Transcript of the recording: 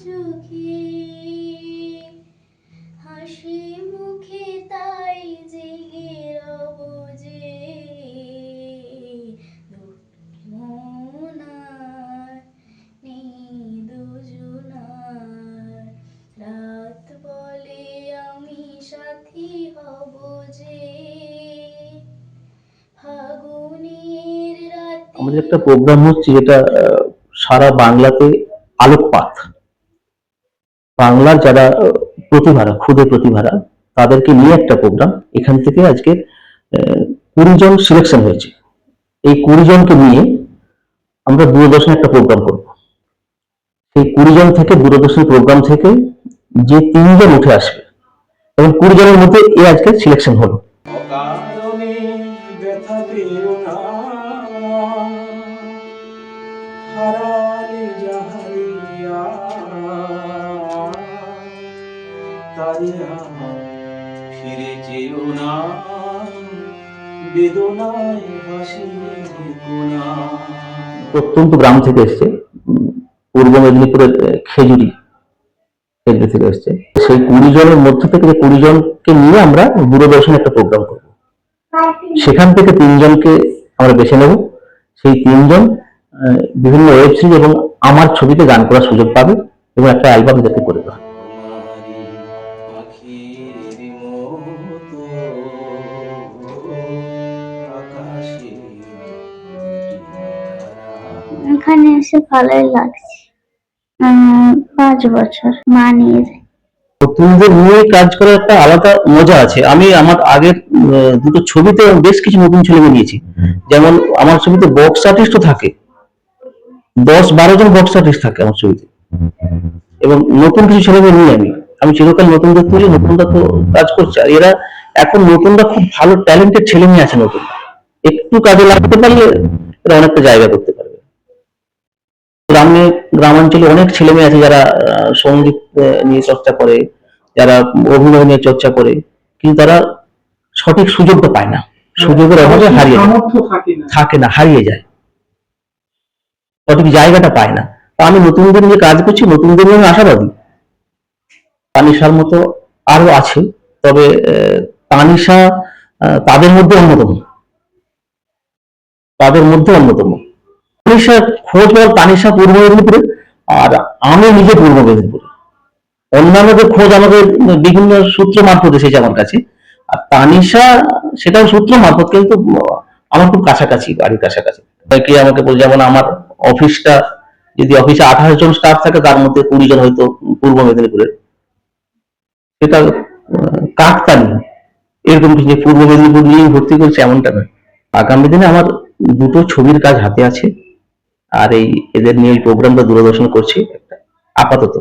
চোখে হাসি মুখে তাই জেগে রব যে মোনার নেই দুজনার রাত বলে আমি সাথী হব যে ফাগুনের রাতে। আমাদের একটা প্রোগ্রাম হচ্ছে যেটা সারা বাংলাতে আলোকপাত, বাংলার যারা প্রতিভারা, ক্ষুদে প্রতিভারা, তাদেরকে নিয়ে একটা প্রোগ্রাম। এখান থেকে আজকে 20 জন সিলেকশন হয়েছে। এই 20 জনকে নিয়ে আমরা দূরদর্শনে একটা প্রোগ্রাম করব। সেই 20 জন থেকে দূরদর্শন প্রোগ্রাম থেকে যে 3 জন উঠে আসবে এবং 20 জনের মধ্যে এ আজকে সিলেকশন হলো। ফিরে যেও না বেদনায় হাসি কোনা। প্রত্যন্ত গ্রাম থেকে এসছে, পূর্ব মেদিনীপুরের খেজুরি থেকে এসছে। সেই 20 জনের মধ্যে থেকে যে 20 জনকে নিয়ে আমরা দূরদর্শনে একটা প্রোগ্রাম করব। সেখান থেকে 3 জনকে আমরা বেছে নেব। সেই 3 জন বিভিন্ন ওয়েব সিরিজ এবং আমার ছবিতে গান করার সুযোগ পাবে এবং একটা অ্যালবাম যাতে করে দেওয়া। এখানে এসে ভালোই লাগছে। 5 বছর মানিয়ে যায়। নতুনদের নিয়ে কাজ করার একটা আলাদা মজা আছে। আমি আমার আগের দুটো ছবিতে বেশ কিছু নতুন ছেলেকে নিয়েছি। যেমন আমার ছবিতে বক্স আর্টিস্টও থাকে, 10-12 জন বক্স আর্টিস্ট থাকে আমার ছবিতে, এবং নতুন কিছু ছেলেকে নিয়ে আমি চিরকাল নতুনদের তুলি, নতুনরা তো কাজ করছে। আর এরা এখন নতুনরা খুব ভালো ট্যালেন্টেড ছেলে মেয়ে আছে, নতুন একটু কাজে লাগতে পারলে এরা অনেকটা জায়গা করতে পারবে। গ্রামাঞ্চলে অনেক ছেলে মেয়ে আছে যারা সঙ্গীত নিয়ে চর্চা করে, যারা অভিনয় নিয়ে চর্চা করে, কিন্তু তারা সঠিক সুযোগটা পায় না, সুযোগের অভাবে হারিয়ে যায়, সঠিক জায়গাটা পায় না। আমি নতুনদের নিয়ে কাজ করছি, নতুনদের নিয়ে আশাবাদী। তানিশার মতো আরো আছে, তবে তানিশা তাদের মধ্যে অন্যতম। তানিশার খোঁজ পাওয়ার, তানিশা পূর্ব মেদিনীপুরে আর আমি নিজে পূর্ব মেদিনীপুরে। অন্যান্যদের খোঁজ আমাদের বিভিন্ন সূত্র মারফত এসেছে আমার কাছে, আর তানিশা সেটাও সূত্র মারফত, কিন্তু আমার খুব কাছাকাছি, বাড়ির কাছাকাছি। কে আমাকে বলে, যেমন আমার অফিসটা, যদি অফিসে 28 জন স্টাফ থাকে তার মধ্যে 20 জন হয়তো পূর্ব মেদিনীপুরের, সেটা কাকতালি এরকম কিছু যে পূর্ব মেদিনীপুর নিয়ে ভর্তি করছে এমনটা নয়। আগামী দিনে আমার দুটো ছবির কাজ হাতে আছে, আর এদের নিয়ে এই প্রোগ্রামটা দূরদর্শন করছি আপাতত।